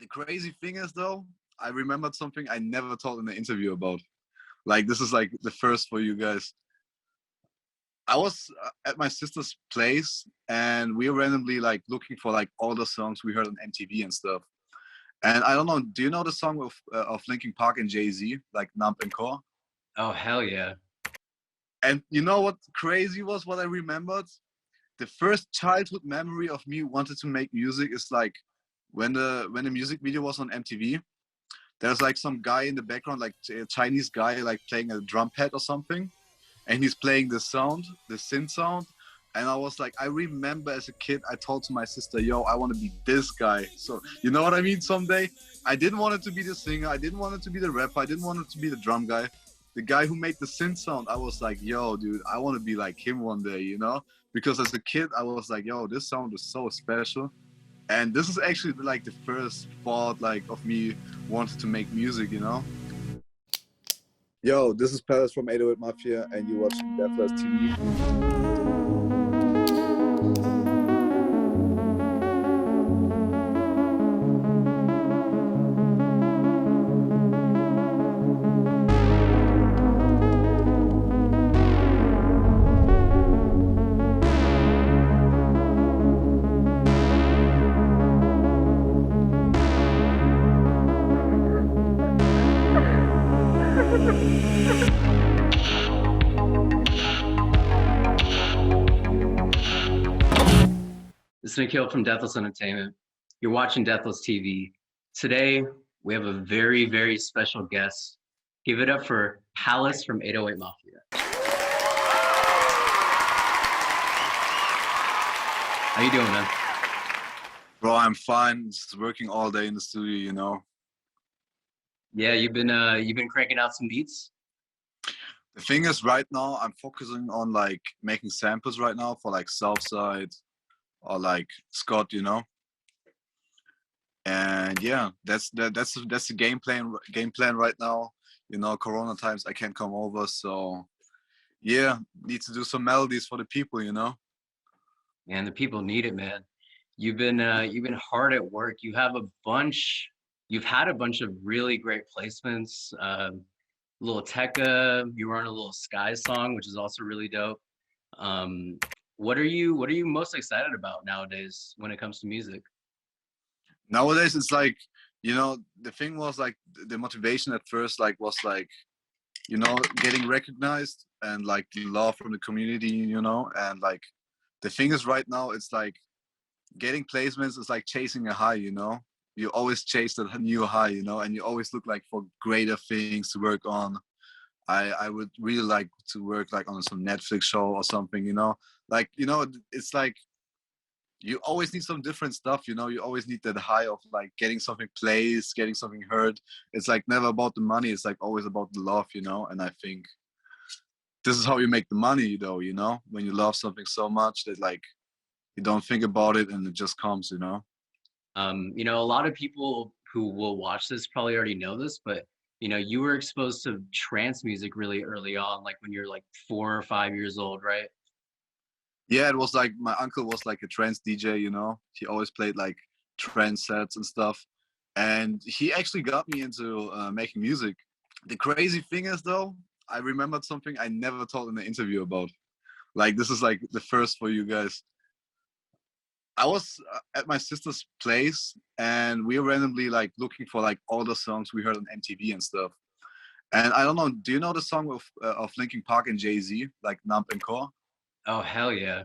The crazy thing is though, I remembered something I never told in the interview about. Like this is like the first for you guys. I was at my sister's place and we were randomly like looking for like all the songs we heard on MTV and stuff. And I don't know, do you know the song of Linkin Park and Jay-Z, like Numb and Core? Oh, hell yeah. And you know what crazy was, what I remembered? The first childhood memory of me wanted to make music is like when the music video was on MTV, there's like some guy in the background, like a Chinese guy, like playing a drum pad or something. And he's playing the sound, the synth sound. And I was like, I remember as a kid, I told to my sister, yo, I want to be this guy. So, you know what I mean? Someday, I didn't want it to be the singer. I didn't want it to be the rapper. I didn't want it to be the drum guy. The guy who made the synth sound, I was like, yo, dude, I want to be like him one day, you know? Because as a kid, I was like, yo, this sound is so special. And this is actually like the first thought like of me wanting to make music, you know? Yo, this is Pvlace from 808 Mafia, and you're watching Deathless TV. This is Nikhil from Deathless Entertainment. You're watching Deathless TV. Today, we have a very, very special guest. Give it up for Pvlace from 808 Mafia. How you doing, man? Bro, I'm fine. Just working all day in the studio, you know. Yeah, you've been cranking out some beats. The thing is, right now I'm focusing on like making samples right now for like Southside or like Scott, you know. And yeah, that's the game plan right now. You know, Corona times I can't come over, so yeah, need to do some melodies for the people, you know. And the people need it, man. You've been hard at work. You've had a bunch of really great placements. Little Tekka, you were on a little Sky song, which is also really dope. What are you most excited about nowadays when it comes to music? Nowadays it's like, you know, the thing was like the motivation at first like was like, you know, getting recognized and like the love from the community, you know. And like the thing is right now it's like getting placements is like chasing a high, you know. You always chase that new high, you know, and you always look like for greater things to work on. I would really like to work like on some Netflix show or something, you know. Like, you know, it's like you always need some different stuff, you know. You always need that high of like getting something placed, getting something heard. It's like never about the money, it's like always about the love, you know. And I think this is how you make the money though, you know, when you love something so much that like you don't think about it and it just comes, you know. You know, a lot of people who will watch this probably already know this, but you know, you were exposed to trance music really early on, like when you're like 4 or 5 years old, right? Yeah, it was like my uncle was like a trance DJ, you know. He always played like trance sets and stuff. And he actually got me into making music. The crazy thing is though, I remembered something I never told in the interview about. Like this is like the first for you guys. I was at my sister's place and we were randomly like looking for like all the songs we heard on MTV and stuff. And I don't know, do you know the song of Linkin Park and Jay-Z, like Numb and Core? Oh, hell yeah.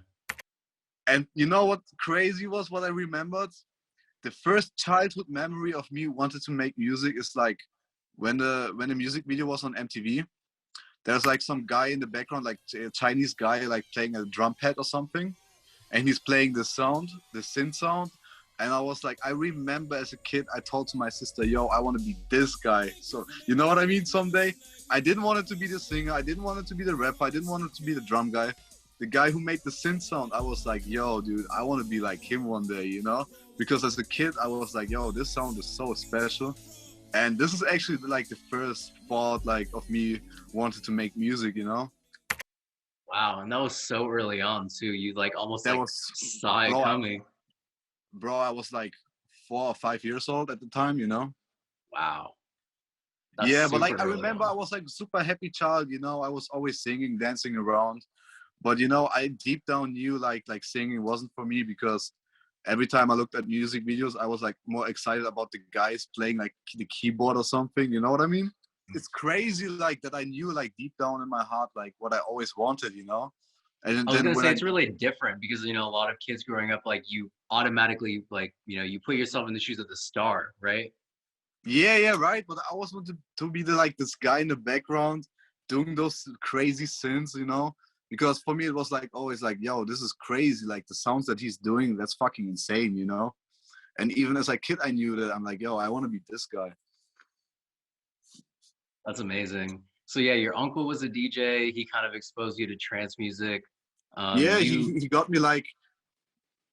And you know what crazy was, what I remembered? The first childhood memory of me wanted to make music is like when the music video was on MTV, there's like some guy in the background, like a Chinese guy, like playing a drum pad or something. And he's playing the sound, the synth sound. And I was like, I remember as a kid, I told to my sister, yo, I want to be this guy. So, you know what I mean? Someday, I didn't want it to be the singer. I didn't want it to be the rapper. I didn't want it to be the drum guy. The guy who made the synth sound, I was like, yo, dude, I want to be like him one day, you know? Because as a kid, I was like, yo, this sound is so special. And this is actually like the first thought like of me wanting to make music, you know? Wow, and that was so early on too. You like almost like saw it bro, coming. Bro, I was like 4 or 5 years old at the time, you know. Wow. That's Yeah, but super like I early remember I on. was like super happy child, you know. I was always singing, dancing around. But you know, I deep down knew like singing wasn't for me because every time I looked at music videos, I was like more excited about the guys playing like the keyboard or something. You know what I mean? It's crazy like that I knew like deep down in my heart like what I always wanted, you know. And I was then gonna when say I it's really different because you know a lot of kids growing up like you automatically like you know you put yourself in the shoes of the star, right? yeah, right. But I always wanted to be the like this guy in the background doing those crazy synths, you know. Because for me it was like always like, yo, this is crazy. Like the sounds that he's doing, that's fucking insane, you know. And even as a kid, I knew that I'm like, yo, I want to be this guy. That's amazing. So yeah, your uncle was a DJ. He kind of exposed you to trance music. Yeah, You he got me like,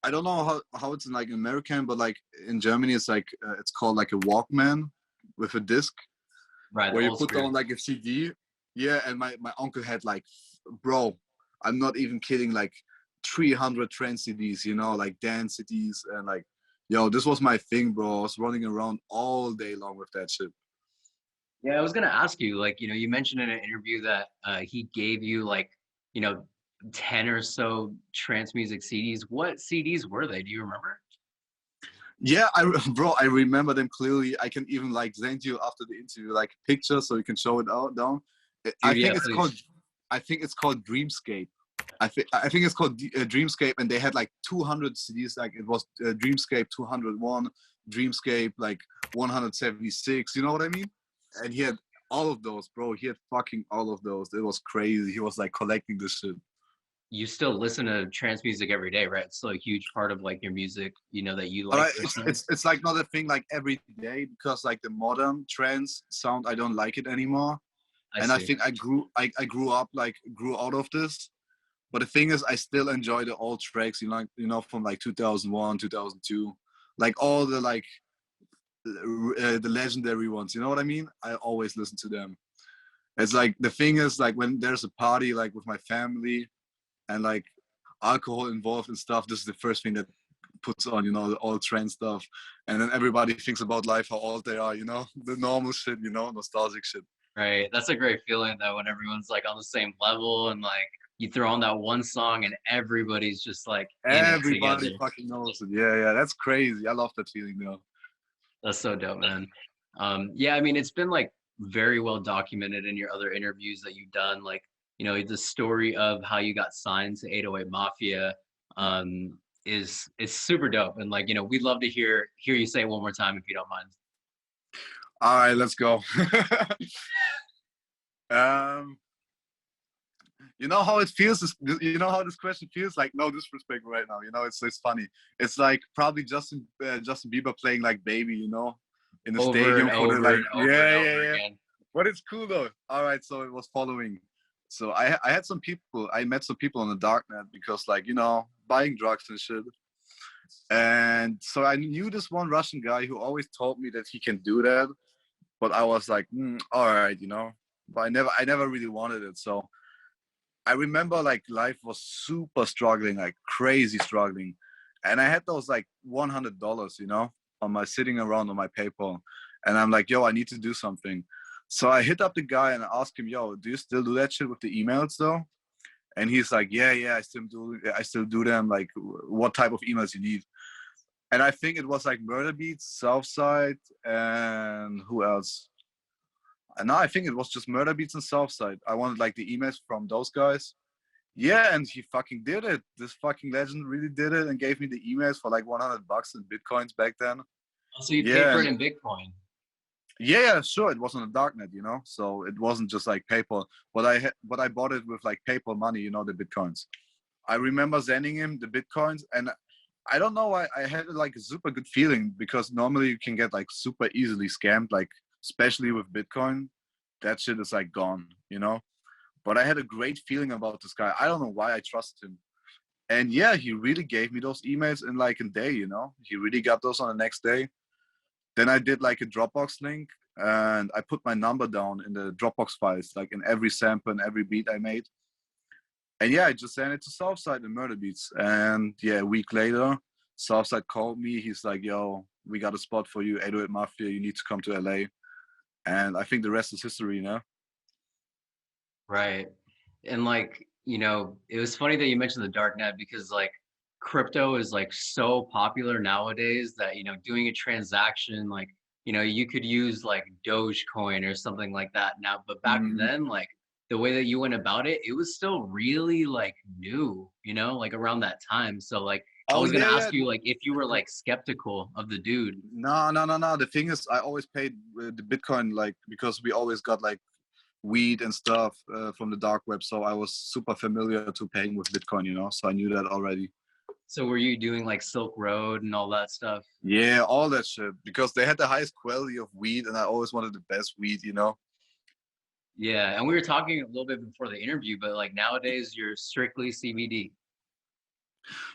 I don't know how it's in like American, but like in Germany, it's like it's called like a Walkman with a disc right, the where you old put school. down like a CD. Yeah, and my uncle had like, bro, I'm not even kidding, like 300 trance CDs, you know, like dance CDs, and like, yo, this was my thing, bro. I was running around all day long with that shit. Yeah, I was gonna ask you, like, you know, you mentioned in an interview that he gave you like, you know, 10 or so trance music CDs. What CDs were they? Do you remember? Yeah, bro, I remember them clearly. I can even like send you after the interview like a picture so you can show it out down. I Dude, yeah, think it's called please. I think it's called Dreamscape. I think it's called Dreamscape, and they had like 200 CDs. Like it was Dreamscape 201, Dreamscape like 176. You know what I mean? And he had all of those, bro. He had fucking all of those. It was crazy. He was like collecting this shit. You still listen to trance music every day, right? It's still a huge part of like your music, you know, that you But like it's personally. it's it's like not a thing like every day because like the modern trance sound, I don't like it anymore. I And I see. think I grew up like grew out of this. But the thing is, I still enjoy the old tracks, you know, from like 2001, 2002, like all the like the legendary ones. You know what I mean? I always listen to them. It's like the thing is like when there's a party like with my family and like alcohol involved and stuff. This is the first thing that puts on, you know, the old trend stuff, and then everybody thinks about life, how old they are, you know, the normal shit, you know, nostalgic shit. Right. That's a great feeling though when everyone's like on the same level and like you throw on that one song and everybody's just like in it Everybody together. fucking knows it. Yeah, that's crazy. I love that feeling though. That's so dope, man. Yeah, I mean, it's been like very well documented in your other interviews that you've done. Like, you know, the story of how you got signed to 808 Mafia is super dope. And like, you know, we'd love to hear you say it one more time if you don't mind. All right, let's go. um, you know how it feels? You know how this question feels? Like no disrespect right now. You know, it's funny. It's like probably Justin Bieber playing like Baby. You know, in the Over and stadium for the over like. and over and over Yeah. again. But it's cool though. All right, so it was following. So I had some people. I met some people on the darknet because like, you know, buying drugs and shit. And so I knew this one Russian guy who always told me that he can do that. But I was like, all right, you know. But I never really wanted it. So I remember like life was super struggling, like crazy struggling. And I had those like $100, you know, on my sitting around on my PayPal. And I'm like, yo, I need to do something. So I hit up the guy and I asked him, yo, do you still do that shit with the emails though? And he's like, yeah, I still do them. Like, what type of emails you need? And I think it was like Murder Beats, Southside, and who else? And now I think it was just Murder Beats and Southside. I wanted like the emails from those guys. Yeah, and he fucking did it. This fucking legend really did it and gave me the emails for like $100 in bitcoins back then. Also, you paid Yeah, for it and in Bitcoin. yeah, sure. It was on the darknet, you know, so it wasn't just like PayPal. But I bought it with like PayPal money, you know, the bitcoins. I remember sending him the bitcoins, and I don't know why I had like a super good feeling because normally you can get like super easily scammed, like especially with Bitcoin. That shit is like gone, you know. But I had a great feeling about this guy. I don't know why I trusted him. And yeah, he really gave me those emails in like a day, you know. He really got those on the next day. Then I did like a Dropbox link and I put my number down in the Dropbox files, like in every sample and every beat I made. And yeah, I just sent it to Southside and Murder Beats. And yeah, a week later, Southside called me. He's like, yo, we got a spot for you, 808 Mafia, you need to come to LA. And I think the rest is history, you know? Right. And like, you know, it was funny that you mentioned the dark net because like crypto is like so popular nowadays that, you know, doing a transaction, like, you know, you could use like Dogecoin or something like that now. But back Mm, then, like the way that you went about it, it was still really like new, you know, like around that time. So like I oh was gonna yeah, ask yeah. you like if you were like skeptical of the dude. No, no, no, no. The thing is, I always paid the Bitcoin, like, because we always got like weed and stuff from the dark web. So I was super familiar to paying with Bitcoin, you know? So I knew that already. So were you doing like Silk Road and all that stuff? Yeah, all that shit. Because they had the highest quality of weed and I always wanted the best weed, you know? Yeah, and we were talking a little bit before the interview, but like nowadays you're strictly CBD.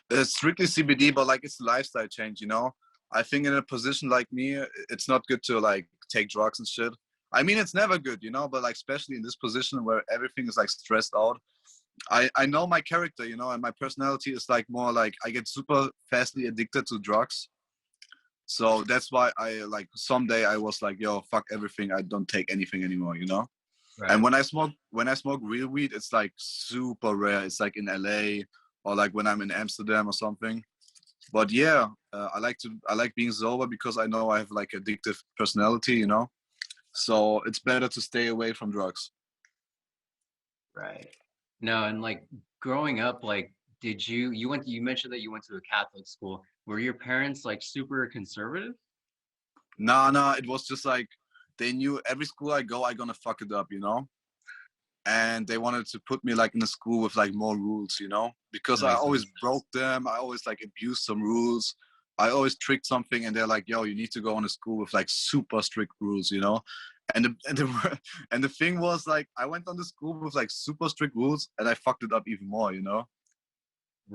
It's strictly CBD, but like it's a lifestyle change, you know? I think in a position like me, it's not good to like take drugs and shit. I mean, it's never good, you know, but like especially in this position where everything is like stressed out. I know my character, you know, and my personality is like more like I get super fastly addicted to drugs. So that's why I like someday I was like, yo, fuck everything. I don't take anything anymore, you know? And Right. when I smoke real weed, it's like super rare. It's like in LA or like when I'm in Amsterdam or something. But yeah, I like being sober because I know I have like addictive personality, you know? So it's better to stay away from drugs. Right. No, and like growing up, like did you mentioned that you went to a Catholic school. Were your parents like super conservative? Nah, nah, it was just like they knew every school I go, I gonna fuck it up, you know? And they wanted to put me like in a school with like more rules, you know? Because That I makes always sense. broke them. I always like abused some rules. I always tricked something and they're like, yo, you need to go on a school with like super strict rules, you know? And the thing was like I went on the school with like super strict rules and I fucked it up even more, you know?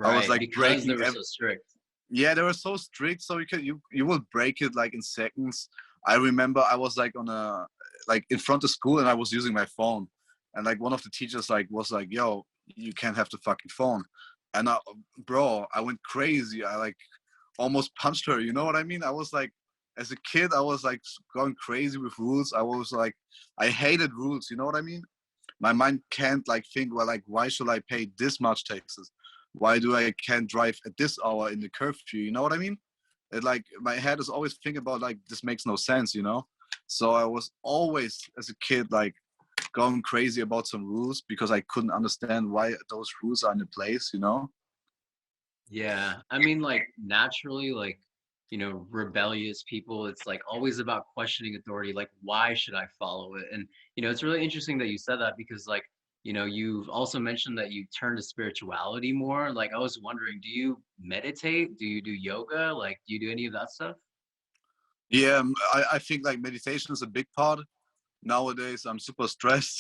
I was Right, like because they breaking were so strict. yeah, they were so strict, so you will break it like in seconds. I remember I was like on a like in front of school and I was using my phone, and like one of the teachers like was like, "Yo, you can't have the fucking phone," and bro, I went crazy. I like almost punched her. You know what I mean? I was like, as a kid, I was like going crazy with rules. I was like, I hated rules. You know what I mean? My mind can't like think, well, like why should I pay this much taxes? Why do I can't drive at this hour in the curfew? You know what I mean? It like my head is always thinking about like this makes no sense, you know? So I was always as a kid like going crazy about some rules because I couldn't understand why those rules are in the place, you know? Yeah, I mean, like naturally, like you know, rebellious people, it's like always about questioning authority. Like, why should I follow it? And you know, it's really interesting that you said that because, like, you know, you've also mentioned that you turn to spirituality more. Like, I was wondering, do you meditate? Do you do yoga? Like, do you do any of that stuff? Yeah, I think like meditation is a big part. Nowadays I'm super stressed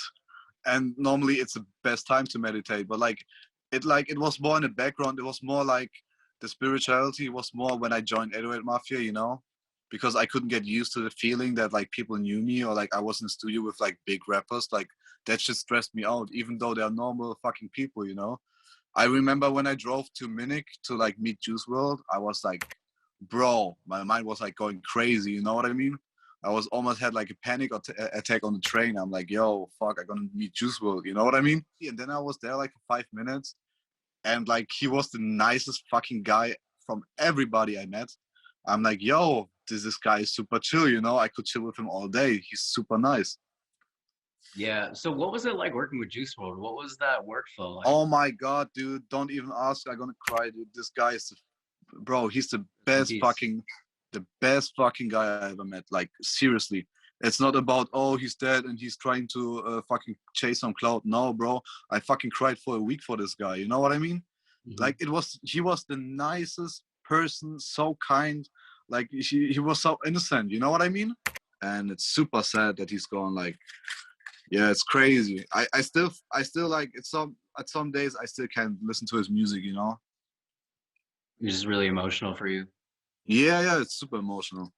and normally it's the best time to meditate, but like it was more in the background. It was more like the spirituality was more when I joined 808 Mafia, you know, because I couldn't get used to the feeling that like people knew me or like I was in the studio with like big rappers. Like that just stressed me out, even though they're normal fucking people, you know. I remember when I drove to Munich to like meet JuiceWrld, I was like, bro, my mind was like going crazy. You know what I mean? I was almost had like a panic attack on the train. I'm like, yo, fuck, I'm gonna meet JuiceWrld. You know what I mean? And then I was there like for 5 minutes, and like he was the nicest fucking guy from everybody I met. I'm like, yo, this guy is super chill. You know, I could chill with him all day. He's super nice. Yeah. So, what was it like working with Juice World? What was that workflow like? Oh my god, dude! Don't even ask. I'm gonna cry, dude. This guy is bro, he's Rest in peace. the best fucking guy I ever met. Like seriously, it's not about oh he's dead and he's trying to fucking chase some cloud. No, bro, I fucking cried for a week for this guy. You know what I mean? Mhm. Like he was the nicest person, so kind. Like he was so innocent. You know what I mean? And it's super sad that he's gone. Like yeah, it's crazy. I still like it's some at some days I still can't listen to his music. You know? It's just really emotional for you. Yeah, yeah, it's super emotional.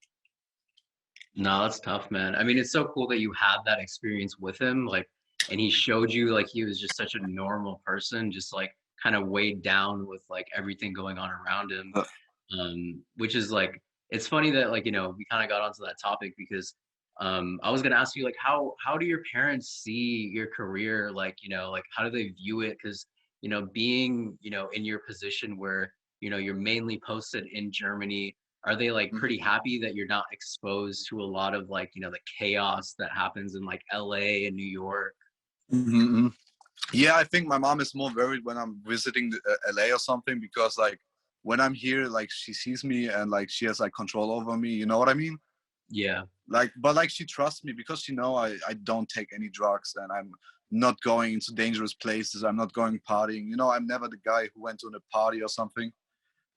No, that's tough, man. I mean, it's so cool that you had that experience with him, like, and he showed you like he was just such a normal person, just like kind of weighed down with like everything going on around him. Uh, Which is like it's funny that like, you know, we kind of got onto that topic because I was gonna ask you like how do your parents see your career? Like, you know, like how do they view it? Because, you know, being, you know, in your position where, you know, you're mainly posted in Germany, are they like pretty happy that you're not exposed to a lot of like, you know, the chaos that happens in like LA and New York? Mm-hmm. Yeah, I think my mom is more worried when I'm visiting LA or something, because like when I'm here, like she sees me and like she has like control over me. You know what I mean? Yeah. Like, but like she trusts me because she know I don't take any drugs, and I'm not going into dangerous places. I'm not going partying. You know, I'm never the guy who went to a party or something.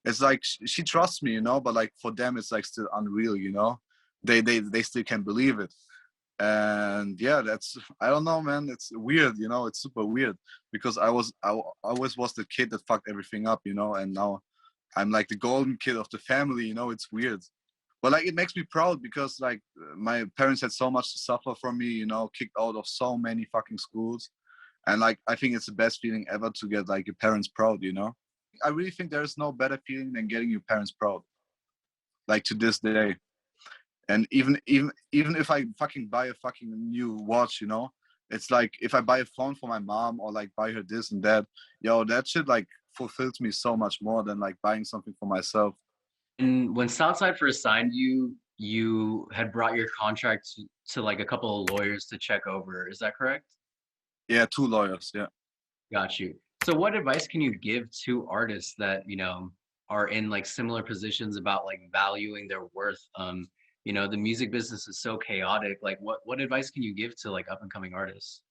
It's like she trusts me, you know, but like for them it's like still unreal, you know. They still can't believe it. And yeah, that's, I don't know, man, it's weird, you know, it's super weird, because I always was the kid that fucked everything up, you know, and now I'm like the golden kid of the family, you know. It's weird, but like it makes me proud, because like my parents had so much to suffer from me, you know, kicked out of so many fucking schools, and like I think it's the best feeling ever to get like your parents proud, you know. I really think there's no better feeling than getting your parents proud, like to this day. And even if I fucking buy a fucking new watch, you know, it's like if I buy a phone for my mom, or like buy her this and that, yo, that shit like fulfills me so much more than like buying something for myself. And when Southside first signed you, you had brought your contract to like a couple of lawyers to check over. Is that correct? Yeah, two lawyers. Yeah. Got you. So what advice can you give to artists that, you know, are in like similar positions about like valuing their worth? You know, the music business is so chaotic. Like what advice can you give to like up and coming artists?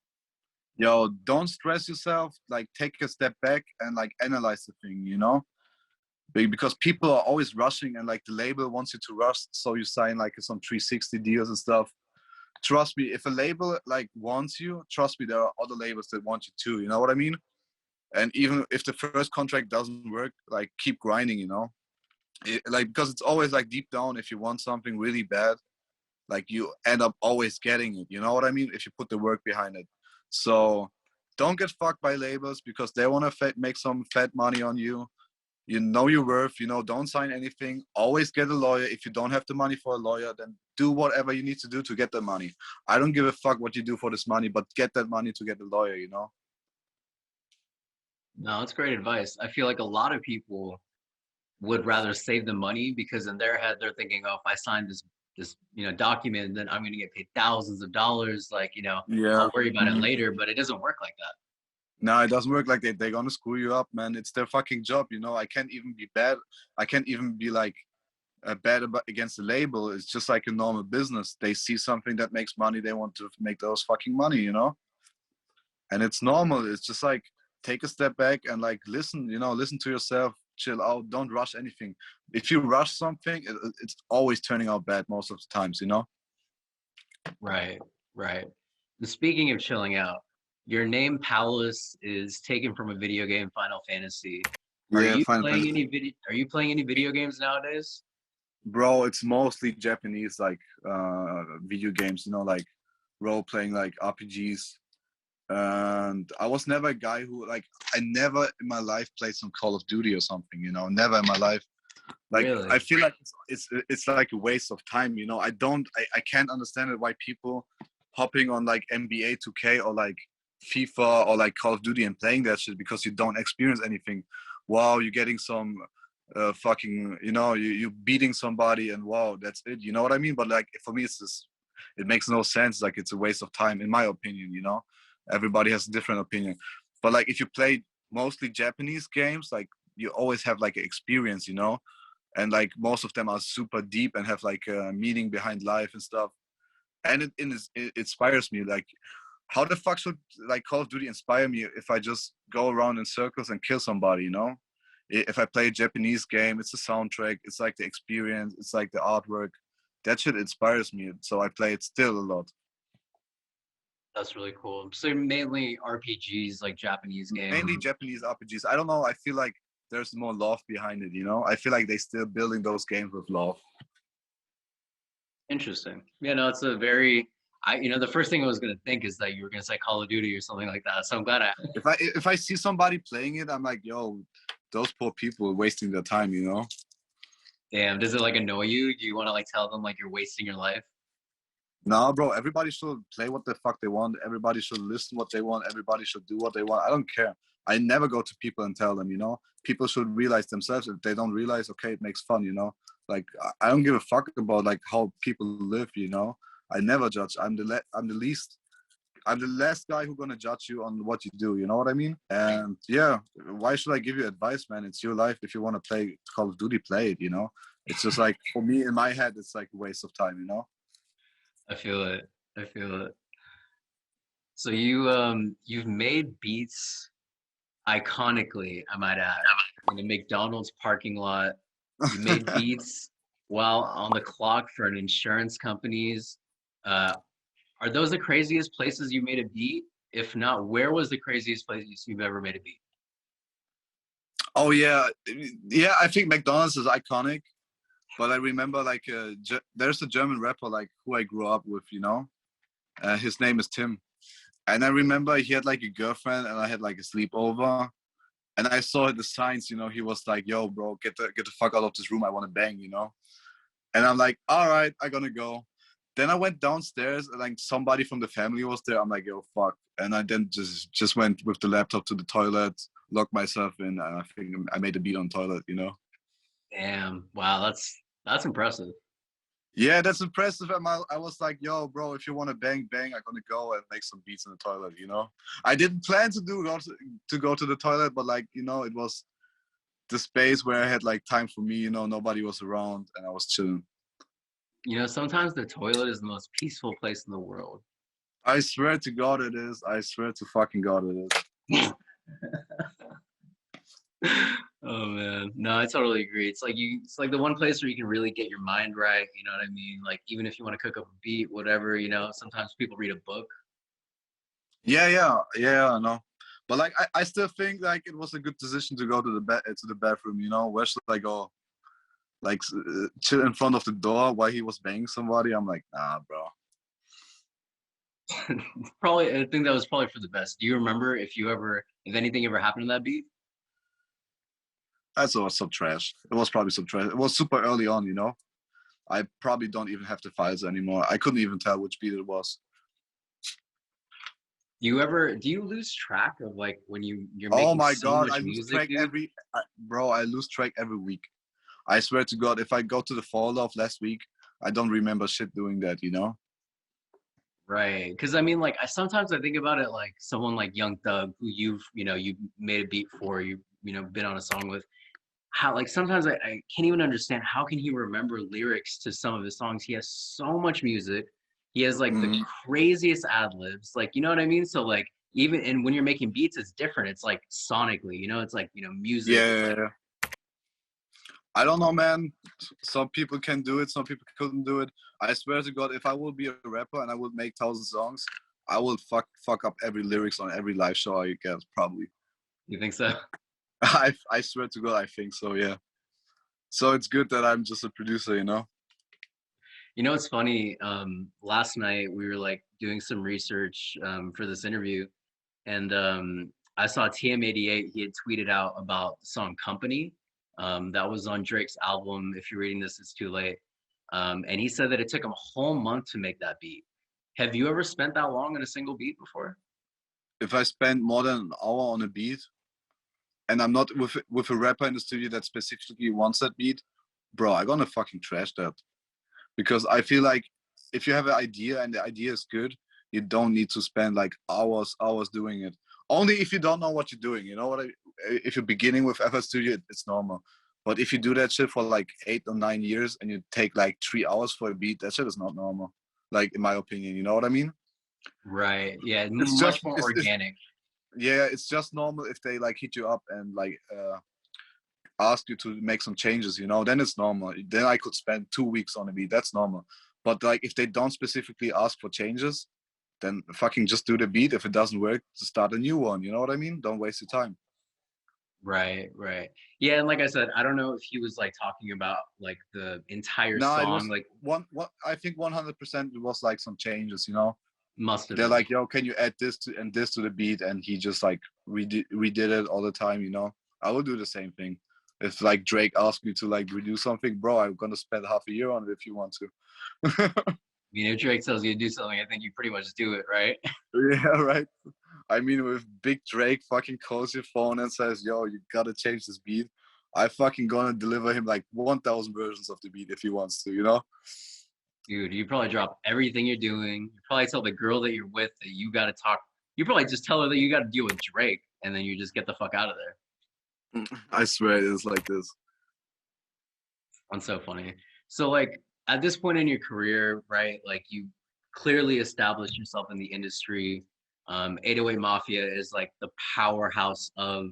Yo, don't stress yourself. Like take a step back and like analyze the thing, you know, because people are always rushing, and like the label wants you to rush, so you sign like some 360 deals and stuff. Trust me, if a label like wants you, trust me, there are other labels that want you too. You know what I mean? And even if the first contract doesn't work, like keep grinding, you know. Like because it's always like deep down, if you want something really bad, like you end up always getting it, you know what I mean, if you put the work behind it. So don't get fucked by labels, because they want to make some fat money on you. You know your worth, you know. Don't sign anything. Always get a lawyer. If you don't have the money for a lawyer, then do whatever you need to do to get the money. I don't give a fuck what you do for this money, but get that money to get a lawyer, you know. No, that's great advice. I feel like a lot of people would rather save the money because in their head they're thinking, oh, if I sign this you know document, then I'm gonna get paid thousands of dollars. Like, you know, Yeah. I'll worry about it later, but it doesn't work like that. No, it doesn't work like that. They're gonna screw you up, man. It's their fucking job, you know. I can't even be bad. I can't even be like bad about, against the label. It's just like a normal business. They see something that makes money. They want to make those fucking money, you know. And it's normal. It's just like take a step back and like listen, you know, listen to yourself, chill out, don't rush anything. If you rush something, it's always turning out bad most of the times, you know. Right, right. And speaking of chilling out, your name Palace is taken from a video game, Final Fantasy. Are Yeah, you Final playing Fantasy. any video? Are you playing any video games nowadays? Bro, it's mostly Japanese like video games, you know, like role playing, like RPGs. And I was never a guy who like, I never in my life played some Call of Duty or something, you know, never in my life. Like I Really? feel like it's like a waste of time, you know. I can't understand it why people hopping on like NBA 2K or like FIFA or like Call of Duty and playing that shit, because you don't experience anything. Wow, you're getting some fucking, you know, you beating somebody and wow, that's it, you know what I mean? But like for me it's just, it makes no sense. Like it's a waste of time in my opinion, you know. Everybody has a different opinion. But like if you play mostly Japanese games, like you always have like an experience, you know, and like most of them are super deep and have like a meaning behind life and stuff. And it inspires me. Like how the fuck should like Call of Duty inspire me if I just go around in circles and kill somebody, you know? If I play a Japanese game, it's the soundtrack, it's like the experience, it's like the artwork. That shit inspires me, so I play it still a lot. That's really cool. So mainly RPGs, like Japanese Mainly games. Japanese RPGs. I don't know, I feel like there's more love behind it, you know? I feel like they still building those games with love. Interesting. Yeah, no, it's a very you know, the first thing I was gonna think is that you were gonna say Call of Duty or something like that. So I'm glad I If I see somebody playing it, I'm like, yo, those poor people are wasting their time, you know? Damn, does it like annoy you? Do you want to like tell them like you're wasting your life? No, bro, everybody should play what the fuck they want. Everybody should listen what they want. Everybody should do what they want. I don't care. I never go to people and tell them, you know? People should realize themselves. If they don't realize, okay, it makes fun, you know? Like, I don't give a fuck about like how people live, you know? I never judge. I'm the last guy who's gonna judge you on what you do, you know what I mean? And yeah, why should I give you advice, man? It's your life. If you want to play Call of Duty, play it, you know? It's just like, for me, in my head, it's like a waste of time, you know? I feel it. I feel it. So you've made beats iconically, I might add, in a McDonald's parking lot. You made beats while on the clock for an insurance company's. Are those the craziest places you made a beat? If not, where was the craziest place you've ever made a beat? Oh yeah, yeah. I think McDonald's is iconic, but I remember like there's a German rapper like who I grew up with. You know, his name is Tim, and I remember he had like a girlfriend, and I had like a sleepover, and I saw the signs. You know, he was like, "Yo, bro, get the fuck out of this room. I want to bang." You know, and I'm like, "All right, I'm gonna go." Then I went downstairs, and like somebody from the family was there. I'm like, "Yo, fuck," and I then just went with the laptop to the toilet, locked myself in, and I think I made a beat on toilet. You know. Damn, wow, that's impressive. Yeah, that's impressive. I was like, yo, bro, if you want to bang, bang, I'm gonna go and make some beats in the toilet, you know? I didn't plan to go to the toilet, but like, you know, it was the space where I had like time for me, you know, nobody was around and I was chilling. You know, sometimes the toilet is the most peaceful place in the world. I swear to God it is. I swear to fucking God it is. Oh man, no, I totally agree. It's like the one place where you can really get your mind right. You know what I mean? Like even if you want to cook up a beat, whatever, you know, sometimes people read a book. Yeah, I know. But like, I still think like it was a good decision to go to the bathroom, you know? Where should I go? Like, chill in front of the door while he was banging somebody? I'm like, nah, bro. Probably, I think that was probably for the best. Do you remember if anything ever happened to that beat? That's was some trash. It was probably some trash. It was super early on, you know. I probably don't even have the files anymore. I couldn't even tell which beat it was. Do you lose track of like when you're Oh making my so god, I much lose music, track dude? bro. I lose track every week. I swear to God, if I go to the fall off last week, I don't remember shit doing that. You know? Right. Because I mean, like, sometimes I think about it like someone like Young Thug, who you made a beat for, been on a song with. How like sometimes I can't even understand how can he remember lyrics to some of his songs. He has so much music. He has like the Mm-hmm. craziest ad libs. Like, you know what I mean? So like even and when you're making beats, it's different. It's like sonically, it's like, music. It's like Yeah, I don't know, man. Some people can do it. Some people couldn't do it. I swear to God, if I would be a rapper and I would make 1,000 songs, I would fuck up every lyrics on every live show I get. Probably. you think so? I swear to God, I think so. Yeah. So it's good that I'm just a producer, you know? It's funny. Last night we were like doing some research for this interview, and I saw TM88. He had tweeted out about the song "Company," that was on Drake's album. If you're reading this, it's too late. And he said that it took him a whole month to make that beat. Have you ever spent that long on a single beat before? If I spend more than an hour on a beat and I'm not with a rapper in the studio that specifically wants that beat, bro, I'm gonna fucking trash that. Because I feel like if you have an idea and the idea is good, you don't need to spend like hours doing it. Only if you don't know what you're doing. You know what if you're beginning with FL Studio, it's normal. But if you do that shit for like 8 or 9 years and you take like 3 hours for a beat, that shit is not normal. Like in my opinion, you know what I mean? Right. Yeah. It's Much just more organic. yeah, it's just normal if they like hit you up and like ask you to make some changes, you know, then it's normal. Then I could spend 2 weeks on a beat. That's normal. But like if they don't specifically ask for changes, then fucking just do the beat. If it doesn't work, to start a new one. You know what I mean? Don't waste your time. Right. Right. Yeah. And like I said, I don't know if he was like talking about like the entire No, it song, was like one. I think 100% it was like some changes. You know, must have they're been. like, yo, can you add this to and this to the beat? And he just like redid it all the time. You know, I will do the same thing. If like Drake asked me to like redo something, bro, I'm gonna spend half a year on it if you want to. You know, if Drake tells you to do something, I think you pretty much do it, right? Yeah, right. I mean, with Big Drake fucking calls your phone and says, "Yo, you gotta change this beat," I fucking gonna deliver him like 1,000 versions of the beat if he wants to, you know? Dude, you probably drop everything you're doing. You probably tell the girl that you're with that you gotta talk. You probably just tell her that you gotta deal with Drake, and then you just get the fuck out of there. I swear it is like this. That's so funny. So like at this point in your career, right? Like you clearly established yourself in the industry. 808 Mafia is like the powerhouse of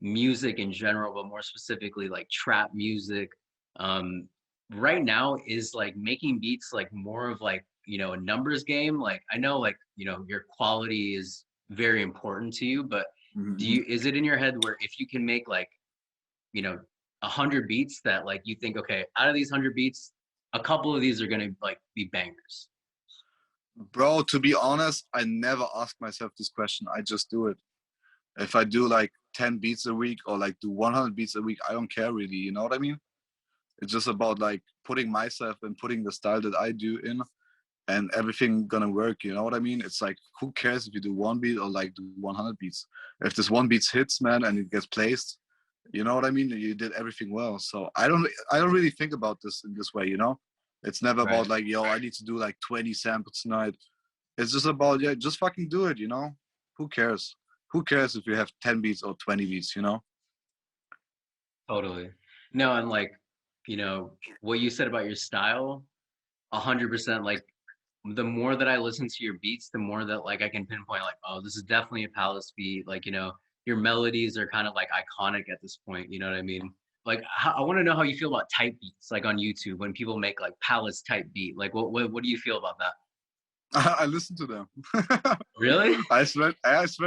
music in general, but more specifically like trap music. Um, right now is like making beats like more of like, you know, a numbers game. Like I know like, you know, your quality is very important to you, but Mhm. is it in your head where if you can make like, you know, 100 beats that like you think, okay, out of these 100 beats, a couple of these are gonna like be bangers? Bro, to be honest, I never ask myself this question. I just do it. If I do like 10 beats a week or like do 100 beats a week, I don't care really. You know what I mean? It's just about like putting myself and putting the style that I do in, and everything gonna work. You know what I mean? It's like, who cares if you do one beat or like do 100 beats? If this one beat hits, man, and it gets placed, you know what I mean? You did everything well. So I don't really think about this in this way. You know, it's never about Right. like, yo, I need to do like 20 samples tonight. It's just about, yeah, just fucking do it. You know, who cares? Who cares if you have 10 beats or 20 beats? You know? Totally. No, and like, you know, what you said about your style, 100%. Like the more that I listen to your beats, the more that like I can pinpoint like, oh, this is definitely a Palace beat. Like, you know, your melodies are kind of like iconic at this point. You know what I mean? Like, I want to know how you feel about type beats, like on YouTube when people make like Palace type beat. Like, what do you feel about that? I listen to them. Really? I swear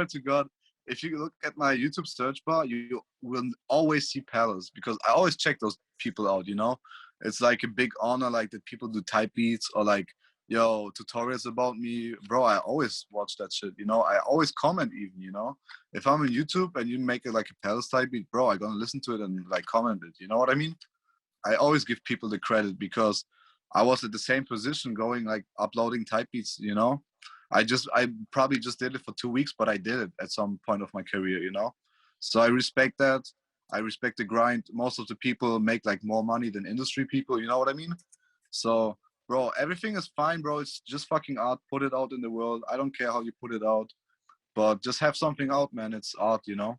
to God, if you look at my YouTube search bar, you will always see Palace because I always check those people out. You know, it's like a big honor, like that people do type beats or like, yo, tutorials about me, bro. I always watch that shit. You know, I always comment even. You know, if I'm on YouTube and you make it like a Palace type beat, bro, I gonna listen to it and like comment it. You know what I mean? I always give people the credit because I was at the same position going like uploading type beats, you know. I probably just did it for 2 weeks, but I did it at some point of my career, you know. So I respect that. I respect the grind. Most of the people make like more money than industry people, you know what I mean? So bro, everything is fine, bro. It's just fucking art. Put it out in the world. I don't care how you put it out, but just have something out, man. It's art, you know.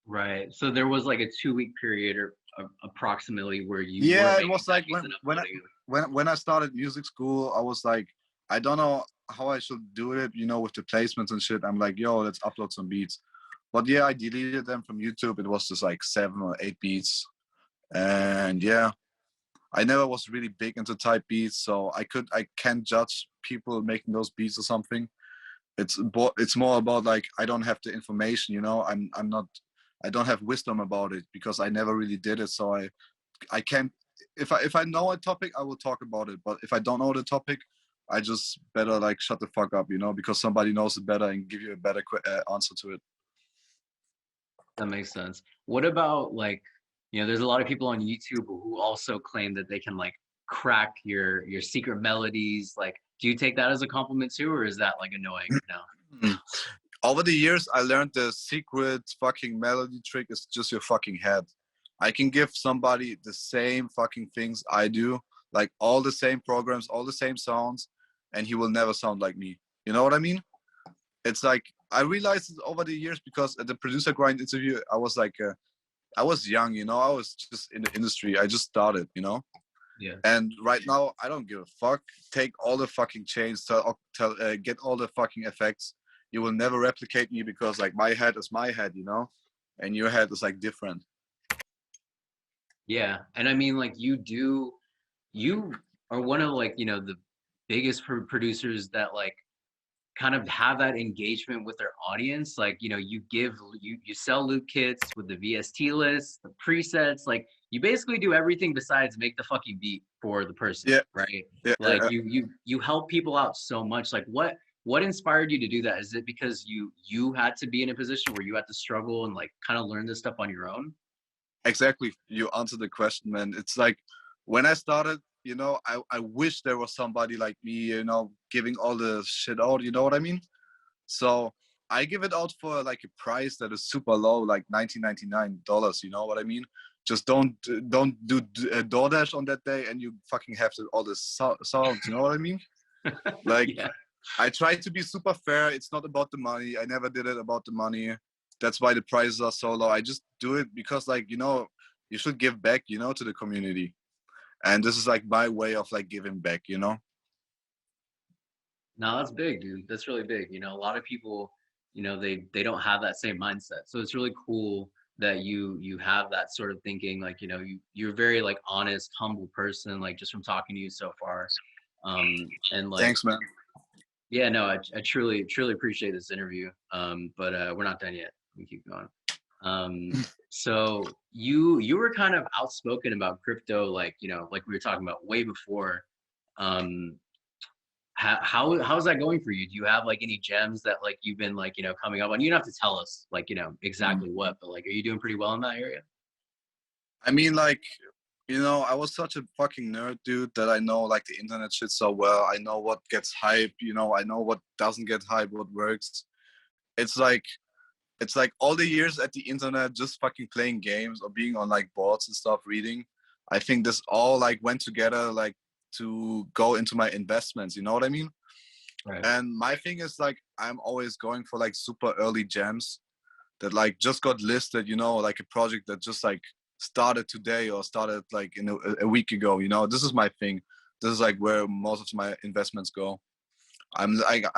Right. So there was like a 2 week period or approximately where you were Yeah, it making was like beats and uploading them. when I started music school, I was like, I don't know how I should do it, you know, with the placements and shit. I'm like, yo, let's upload some beats. But yeah, I deleted them from YouTube. It was just like 7 or 8 beats. And yeah, I never was really big into type beats, so I can't judge people making those beats or something. It's more about like I don't have the information, you know. I'm not I don't have wisdom about it because I never really did it. So I can't. If I know a topic, I will talk about it. But if I don't know the topic, I just better like shut the fuck up, you know, because somebody knows it better and give you a better answer to it. That makes sense. What about like, you know, there's a lot of people on YouTube who also claim that they can like crack your secret melodies. Like, do you take that as a compliment too, or is that like annoying now? Over the years, I learned the secret fucking melody trick is just your fucking head. I can give somebody the same fucking things I do, like all the same programs, all the same sounds, and he will never sound like me. You know what I mean? It's like I realized it over the years because at the producer grind interview, I was like, I was young, you know, I was just in the industry. I just started, you know. Yeah. And right now, I don't give a fuck. Take all the fucking chains, get all the fucking effects. You will never replicate me because like my head is my head, you know, and your head is like different. Yeah. And I mean, like you are one of like, you know, the biggest producers that like kind of have that engagement with their audience. Like, you know, you sell loot kits with the VST list, the presets, like you basically do everything besides make the fucking beat for the person, Yeah, right? yeah. Like you help people out so much. Like what inspired you to do that? Is it because you had to be in a position where you had to struggle and like kind of learn this stuff on your own? Exactly. You answered the question, man. It's like when I started, you know, I wish there was somebody like me, you know, giving all the shit out, you know what I mean? So I give it out for like a price that is super low, like $19.99, you know what I mean? Just don't do DoorDash on that day and you fucking have all this sounds, you know what I mean? Like Yeah. I try to be super fair. It's not about the money. I never did it about the money. That's why the prices are so low. I just do it because, like, you know, you should give back, you know, to the community. And this is like my way of like giving back, you know? No, that's big, dude. That's really big. You know, a lot of people, you know, they don't have that same mindset. So it's really cool that you have that sort of thinking. Like, you know, you're a very like honest, humble person, like just from talking to you so far. And like, Thanks, man. yeah, no, I truly appreciate this interview. But we're not done yet. We keep going. So you were kind of outspoken about crypto, like, you know, like we were talking about way before. Um, how's that going for you? Do you have like any gems that like you've been like, you know, coming up on? You don't have to tell us like, you know, Mm. exactly what, but like, are you doing pretty well in that area? I mean, like, you know, I was such a fucking nerd, dude, that I know like the internet shit so well. I know what gets hype, you know, I know what doesn't get hype, what works. It's like, it's like all the years at the internet just fucking playing games or being on like boards and stuff reading. I think this all like went together like to go into my investments, you know what I mean? Right. And my thing is like I'm always going for like super early gems that like just got listed, you know, like a project that just like started today or started like in a week ago, you know. This is my thing. This is like where most of my investments go. I'm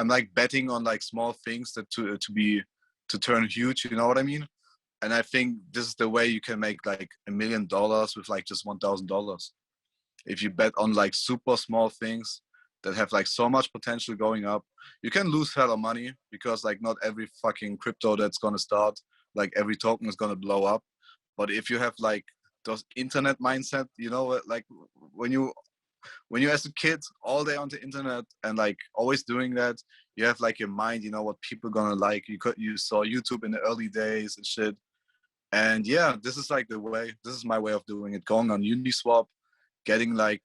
like betting on like small things that to turn huge, you know what I mean? And I think this is the way you can make like $1 million with like just $1,000. If you bet on like super small things that have like so much potential going up, you can lose hella money because like not every fucking crypto that's gonna start, like every token is gonna blow up. But if you have like those internet mindset, you know, like when you when you as a kid all day on the internet and like always doing that, you have like your mind, you know what people gonna like. You saw YouTube in the early days and shit. And yeah, this is like the way. This is my way of doing it. Going on Uniswap, getting like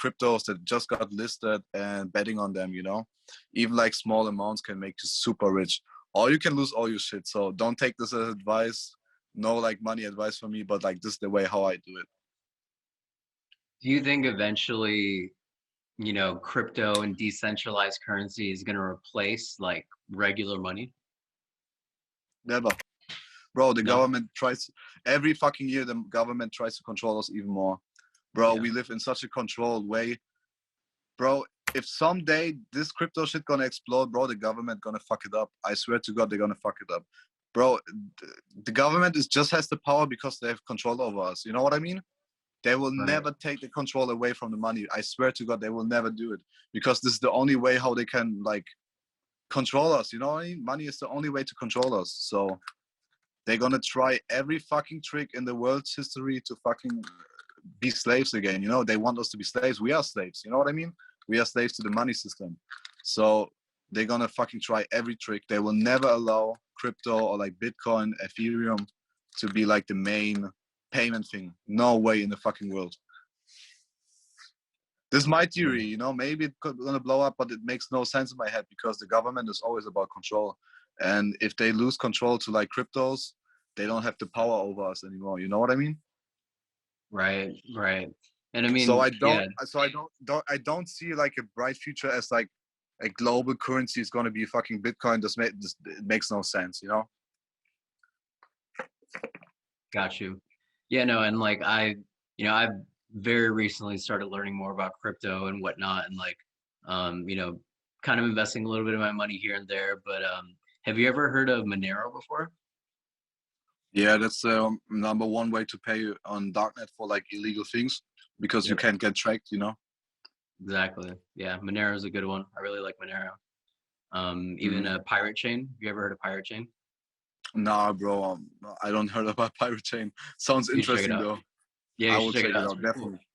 cryptos that just got listed and betting on them. You know, even like small amounts can make you super rich. Or you can lose all your shit. So don't take this as advice. No like money advice for me, but like this is the way how I do it. Do you think eventually, you know, crypto and decentralized currency is going to replace like regular money? Never. Bro, the No? government tries every fucking year. The government tries to control us even more. Bro, Yeah. we live in such a controlled way. Bro, if someday this crypto shit gonna explode, bro, the government gonna fuck it up. I swear to God, they're gonna fuck it up. Bro, the government is just has the power because they have control over us. You know what I mean? They will Right. never take the control away from the money. I swear to God, they will never do it because this is the only way how they can like control us. You know what I mean? Money is the only way to control us. So they're gonna try every fucking trick in the world's history to fucking be slaves again. You know, they want us to be slaves. We are slaves. You know what I mean? We are slaves to the money system. So they're gonna fucking try every trick. They will never allow crypto or like Bitcoin, Ethereum to be like the main payment thing. No way in the fucking world. This is my theory, you know, maybe it's gonna blow up, but it makes no sense in my head because the government is always about control. And if they lose control to like cryptos, they don't have the power over us anymore. You know what I mean? Right. Right. And I So mean, I don't yeah, so I don't see like a bright future as like a global currency is gonna be fucking Bitcoin. This it makes no sense, you know? got you. Yeah, no, and like you know, I've very recently started learning more about crypto and whatnot, and like, you know, kind of investing a little bit of my money here and there. But have you ever heard of Monero before? Yeah, that's the number one way to pay on darknet for like illegal things because you Yep, can't get tracked, you know? exactly. Yeah, Monero is a good one. I really like Monero. Even Mm. a Pirate Chain. Have you ever heard of Pirate Chain? Nah, bro, I don't heard about Pirate Chain. Sounds You should check it interesting out. though. Yeah, I you will should check check it it out. It's out pretty cool. definitely.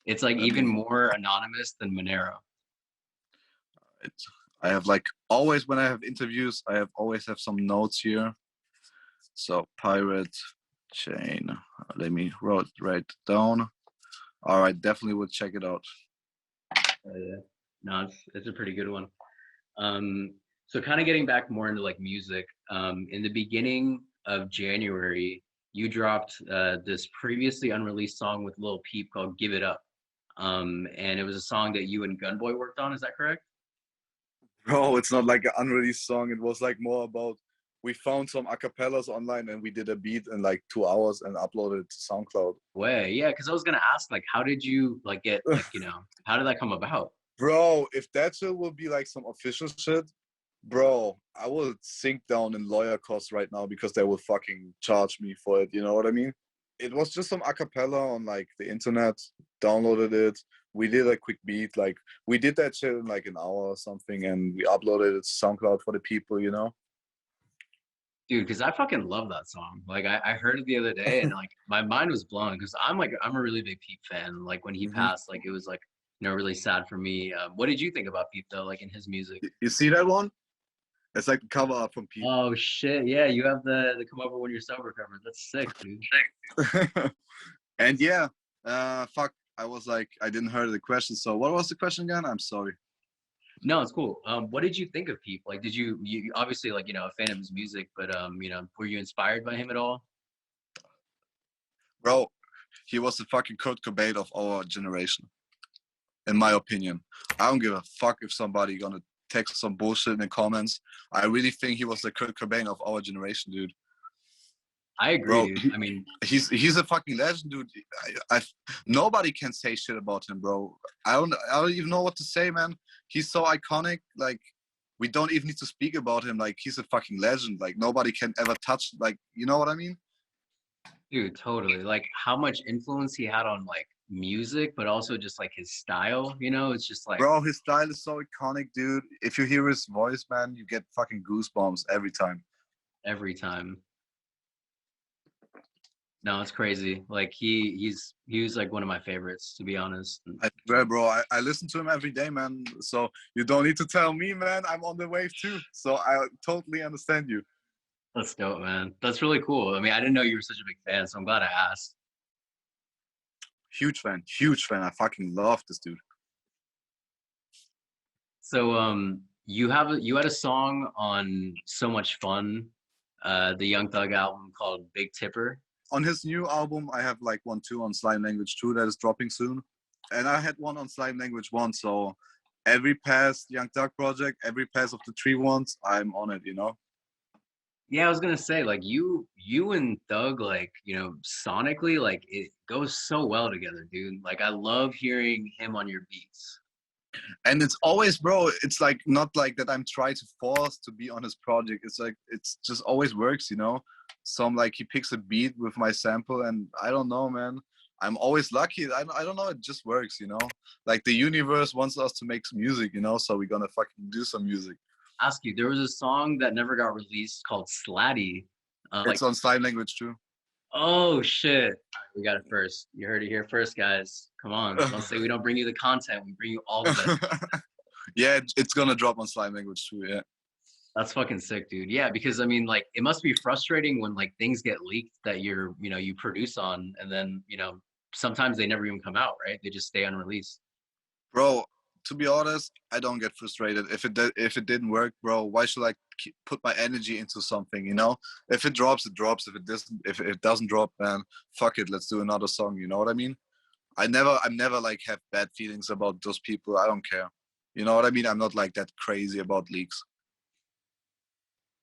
It's like Let even me. more anonymous than Monero. It's, I have like always when I have interviews, I have always have some notes here. So pirate. Chain. Let me write it down. All right, definitely will check it out. Yeah. No, it's a pretty good one. So kind of getting back more into like music, in the beginning of January, you dropped this previously unreleased song with Lil Peep called Give It Up. And it was a song that you and Gunboi worked on, is that correct? Bro, it's not like an unreleased song. It was like more about we found some acapellas online and we did a beat in like 2 hours and uploaded it to SoundCloud. Way, yeah, because I was gonna ask, like, how did you like get like, how did that come about? Bro, if that shit will be like some official shit, bro, I will sink down in lawyer costs right now because they will fucking charge me for it. You know what I mean? It was just some acapella on like the internet, downloaded it. We did a quick beat, like we did that shit in like an hour or something, and we uploaded it to SoundCloud for the people, you know? Dude, because I fucking love that song. Like I heard it the other day and like my mind was blown because I'm a really big Peep fan. Like when he Mhm. passed, like it was like really sad for me. What did you think about Peep though, like in his music? You see that one? It's like the cover up from Pete. Oh shit, yeah, you have the come over when you're sober cover. That's sick, dude. And yeah, fuck. I was like, I didn't hear the question. So what was the question again? I'm sorry. No, it's cool. What did you think of Peep? Like, did you obviously like a fan of his music, but were you inspired by him at all? Bro, he was the fucking Kurt Cobain of our generation, in my opinion. I don't give a fuck if somebody gonna text some bullshit in the comments. I really think he was the Kurt Cobain of our generation, dude. I agree, Bro, dude. I mean, he's a fucking legend, dude. Nobody can say shit about him, bro. I don't even know what to say, man. He's so iconic. Like we don't even need to speak about him. Like he's a fucking legend. Like nobody can ever touch. Like you know what I mean? dude, totally. Like how much influence he had on like music, but also just like his style, it's just like Bro, his style is so iconic, dude. If you hear his voice, man, you get fucking goosebumps every time. every time. No, it's crazy. Like he was like one of my favorites, to be honest. I swear, bro, I listen to him every day, man. So you don't need to tell me, man. I'm on the wave too. So I totally understand you. That's dope, man. That's really cool. I mean, I didn't know you were such a big fan, so I'm glad I asked. Huge fan, huge fan. I fucking love this dude. So you had a song on So Much Fun, the Young Thug album called Big Tipper. On his new album, I have like 1, 2 on Slime Language 2 that is dropping soon. And I had one on Slime Language 1. So every past Young Thug project, every past of the 3 ones, I'm on it, you know? Yeah, I was gonna say, like you and Thug, like, sonically, like it goes so well together, dude. Like I love hearing him on your beats. And it's always, bro, it's like not like that I'm trying to force to be on his project. It's like, it's just always works, you know? So I'm like, he picks a beat with my sample and I don't know, man. I'm always lucky. I don't know. It just works, you know? Like the universe wants us to make some music, you know? So we're gonna fucking do some music. Ask you, there was a song that never got released called Slatty. It's on Slime Language too. Oh shit. All right, we got it first. You heard it here first, guys. Come on. Don't say we don't bring you the content. We bring you all of it. Yeah, it's gonna drop on Slime Language too, yeah. That's fucking sick, dude. Yeah, because I mean, like, it must be frustrating when like things get leaked that you produce on, and then, sometimes they never even come out, right? They just stay unreleased. Bro, to be honest, I don't get frustrated. If it didn't work, bro, why should I put my energy into something, you know? If it drops, it drops. If it doesn't drop, man, fuck it, let's do another song, you know what I mean? I'm never like have bad feelings about those people. I don't care. You know what I mean? I'm not like that crazy about leaks.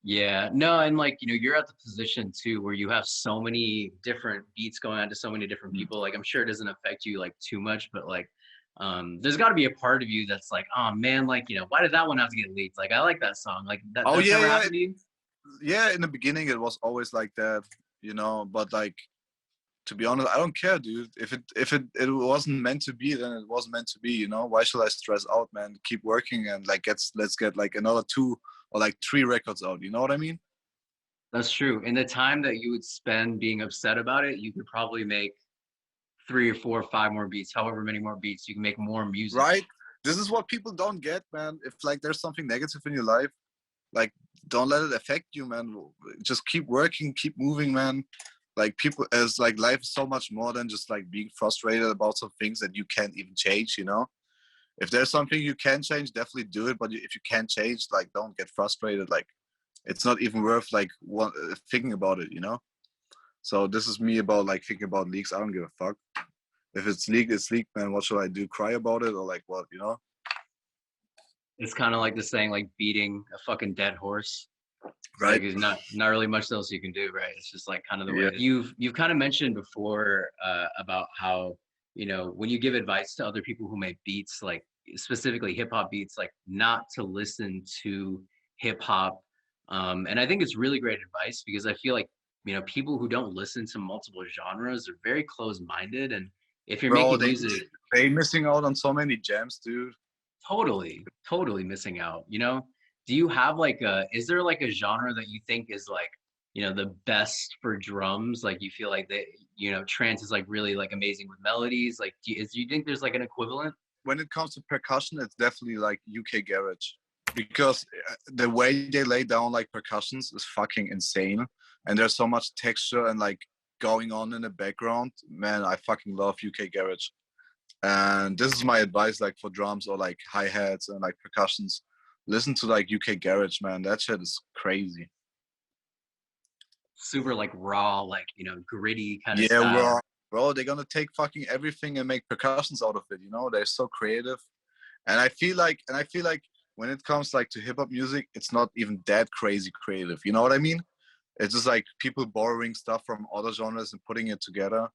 Yeah, no, and like, you're at the position too where you have so many different beats going on to so many different people. Like, I'm sure it doesn't affect you like too much, but like, there's got to be a part of you that's like, oh man, like, why did that one have to get leaked? Like, I like that song. Like, Oh that's yeah, never yeah, happened to you? yeah. In the beginning, it was always like that, you know. But like, to be honest, I don't care, dude. If it wasn't meant to be, then it wasn't meant to be, you know. Why should I stress out, man? Keep working and like let's get like another 2 or like 3 records out. You know what I mean? That's true. In the time that you would spend being upset about it, you could probably make 3 or 4 or 5 more beats, however many more beats, you can make more music. Right? This is what people don't get, man. If like there's something negative in your life, like don't let it affect you, man. Just keep working, keep moving, man. like people as like life is so much more than just like being frustrated about some things that you can't even change, you know. If there's something you can change, definitely do it, but if you can't change, like don't get frustrated. Like it's not even worth like thinking about it, you know. So this is me about like thinking about leaks. I don't give a fuck. If it's leaked, it's leaked, man. What should I do? Cry about it or like what, you know? It's kind of like the saying, like beating a fucking dead horse. Right. Like there's not really much else you can do, right? It's just like kind of the way Yeah. you've kind of mentioned before about how, you know, when you give advice to other people who make beats, like specifically hip hop beats, like not to listen to hip hop. And I think it's really great advice because I feel like, you know, people who don't listen to multiple genres are very close-minded. And if you're Bro, making music, they missing out on so many gems, dude. totally missing out, you know? Do you have like is there like a genre that you think is like, you know, the best for drums? Like you feel like that, you know, trance is like really like amazing with melodies. Like do you think there's like an equivalent? When it comes to percussion, it's definitely like UK garage because the way they lay down like percussions is fucking insane, and there's so much texture and like going on in the background. Man, I fucking love UK garage. And this is my advice, like for drums or like hi-hats and like percussions. Listen to like UK garage, man. That shit is crazy. Super like raw, like, you know, gritty kind of Yeah, style. bro, they're gonna take fucking everything and make percussions out of it. You know, they're so creative. And I feel like when it comes like to hip hop music, it's not even that crazy creative. You know what I mean? It's just like people borrowing stuff from other genres and putting it together.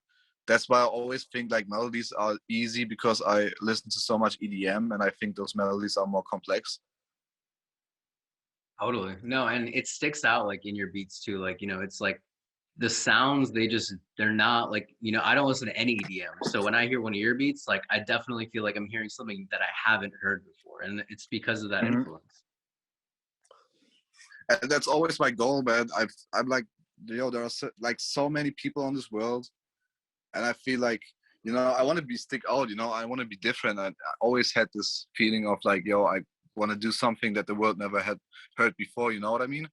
That's why I always think like melodies are easy because I listen to so much EDM and I think those melodies are more complex. Totally. No, and it sticks out like in your beats too. Like, you know, it's like the sounds, they're not like, you know, I don't listen to any EDM. So when I hear one of your beats, like I definitely feel like I'm hearing something that I haven't heard before. And it's because of that Mhm. influence. And that's always my goal, man. I'm like, there are like so many people on this world, and I feel like, I want to be stick out. I want to be different. I always had this feeling of like, I want to do something that the world never had heard before. You know what I mean?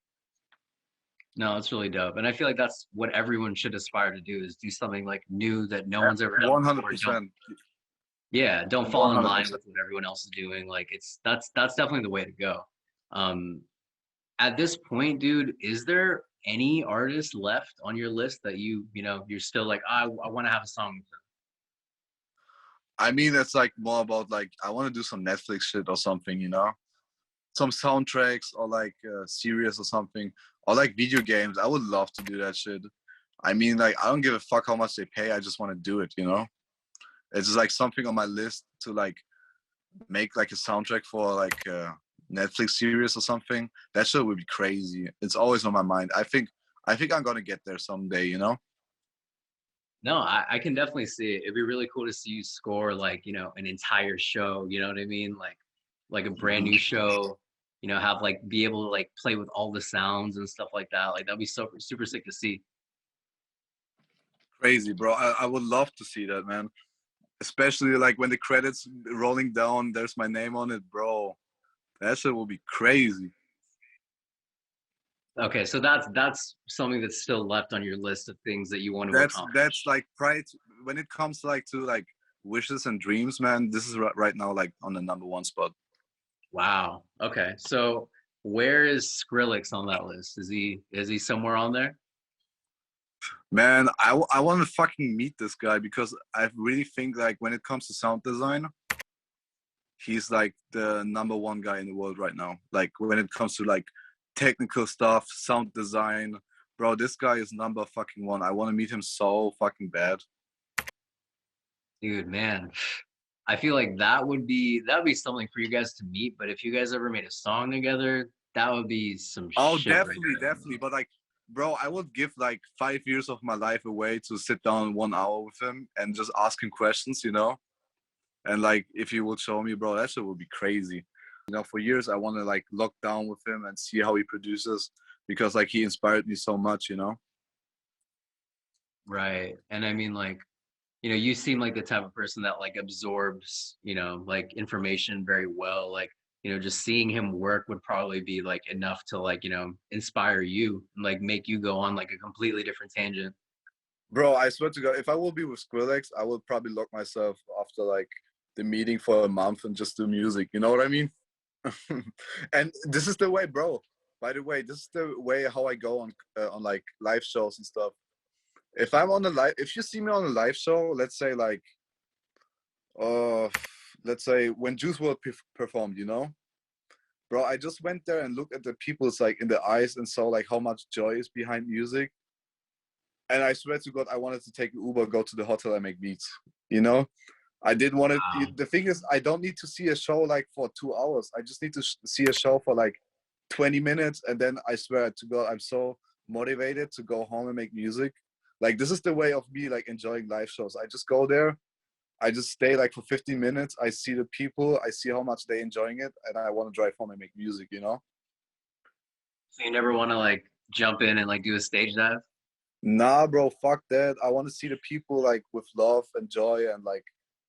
No, it's really dope. And I feel like that's what everyone should aspire to do is do something like new that no one's ever done One hundred before. percent. Don't fall One in hundred line percent. with what everyone else is doing. Like that's definitely the way to go. Um, at this point, dude, is there any artist left on your list that you know, you're still like, I want to have a song with them? I mean, it's like more about like I want to do some Netflix shit or something. Some soundtracks or like series or something, or like video games. I would love to do that shit. I mean, like I don't give a fuck how much they pay. I just want to do it. It's just like something on my list to like make like a soundtrack for like a Netflix series or something. That shit would be crazy. It's always on my mind. I think I'm gonna get there someday. No, I can definitely see it. It'd be really cool to see you score like, you know, an entire show, you know what I mean? Like a brand Mhm. new show, you know, have like be able to like play with all the sounds and stuff like that. Like that'd be so super sick to see. Crazy, bro. I would love to see that, man. Especially like when the credits rolling down, there's my name on it, bro. That shit will be crazy. Okay, so that's something that's still left on your list of things that you want to That's accomplish. like pride when it comes to like wishes and dreams, man. This is right now like on the number one spot. Wow. Okay. So where is Skrillex on that list? Is he somewhere on there? Man, I want to fucking meet this guy because I really think like when it comes to sound design, he's like the number one guy in the world right now. Like when it comes to like technical stuff, sound design, bro, this guy is number fucking one. I want to meet him so fucking bad. Dude, man. I feel like that'd be something for you guys to meet, but if you guys ever made a song together, that would be some Oh, shit right definitely, there. definitely. But like, bro, I would give like 5 years of my life away to sit down 1 hour with him and just ask him questions. And like, if he would show me, bro, that shit would be crazy. For years, I want to like lock down with him and see how he produces because like he inspired me so much. Right. And I mean like, you know, you seem like the type of person that like absorbs, you know, like information very well. Like, you know, just seeing him work would probably be like enough to like, you know, inspire you and like make you go on like a completely different tangent. Bro, I swear to God, if I will be with Skrillex, I will probably lock myself after like the meeting for a month and just do music. You know what I mean? And this is the way, bro. By the way, this is the way how I go on like live shows and stuff. If I'm on a live, if you see me on a live show, uh, let's say when JuiceWrld performed, you know, bro, I just went there and looked at the people's like in the eyes and saw like how much joy is behind music. And I swear to God, I wanted to take an Uber, go to the hotel and make beats. You know, I didn't want to. Wow. The thing is, I don't need to see a show like for 2 hours. I just need to see a show for like 20 minutes, and then I swear to God, I'm so motivated to go home and make music. Like this is the way of me like enjoying live shows. I just go there, I just stay like for 15 minutes. I see the people, I see how much they enjoying it, and I want to drive home and make music. You know? So you never want to like jump in and like do a stage dive? Nah, bro, fuck that. I want to see the people like with love and joy and like,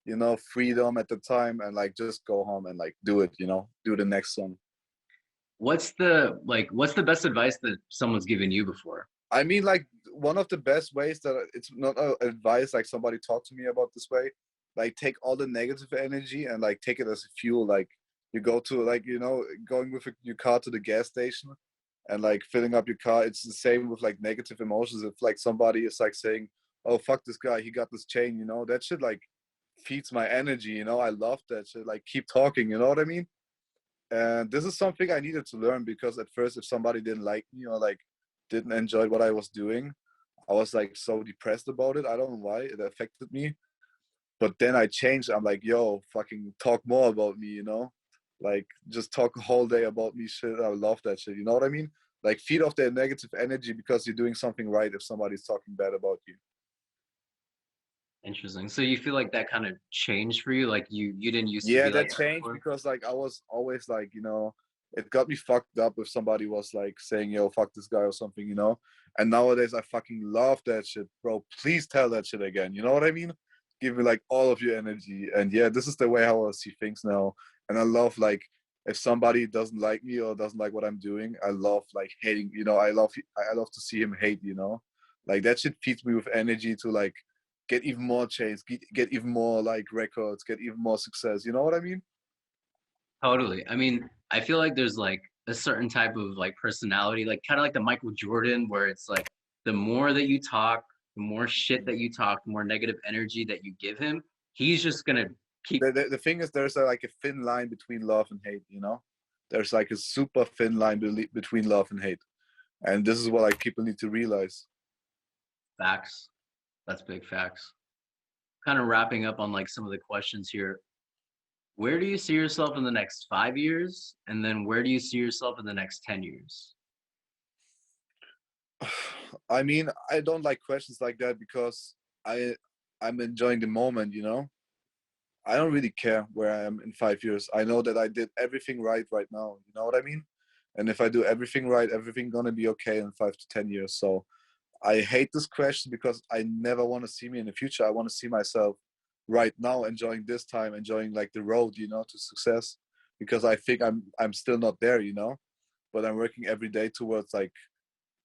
you know, freedom at the time and like just go home and like do it, you know, do the next song. What's the best advice that someone's given you before? I mean, like one of the best ways that it's not advice, like somebody talked to me about this way, like take all the negative energy and like take it as a fuel. Like you go to like, you know, going with your car to the gas station and like filling up your car. It's the same with like negative emotions. If like somebody is like saying, oh, fuck this guy, he got this chain, you know, that shit like feeds my energy, you know, I love that shit. Like keep talking, you know what I mean? And this is something I needed to learn because at first if somebody didn't like me or like didn't enjoy what I was doing, I was like so depressed about it. I don't know why it affected me. But then I changed. I'm like, yo, fucking talk more about me, you know? Like just talk a whole day about me shit. I love that shit. You know what I mean? Like feed off their negative energy because you're doing something right if somebody's talking bad about you. Interesting. So you feel like that kind of changed for you? Like you didn't used to Yeah, be like that that changed before? because like I was always like, you know, it got me fucked up if somebody was like saying, yo, fuck this guy or something, you know? And nowadays I fucking love that shit, bro. Please tell that shit again. You know what I mean? Give me like all of your energy. And yeah, this is the way how I see things now. And I love like if somebody doesn't like me or doesn't like what I'm doing, I love like hating, you know, I love to see him hate, you know? Like that shit feeds me with energy to like get even more chase, get even more like records, get even more success. You know what I mean? Totally. I mean, I feel like there's like a certain type of like personality, like kind of like the Michael Jordan, where it's like the more that you talk, the more shit that you talk, the more negative energy that you give him, he's just gonna keep. The thing is, there's like a thin line between love and hate. You know, there's like a super thin line between love and hate, and this is what like people need to realize. Facts. That's big facts. Kind of wrapping up on like some of the questions here. Where do you see yourself in the next 5 years? And then where do you see yourself in the next 10 years? I mean, I don't like questions like that because I I'm enjoying the moment. You know, I don't really care where I am in 5 years. I know that I did everything right now. You know what I mean? And if I do everything right, everything gonna be okay in 5 to 10 years. So I hate this question because I never want to see me in the future. I want to see myself right now, enjoying this time, enjoying like the road, you know, to success. Because I think I'm still not there, you know, but I'm working every day towards like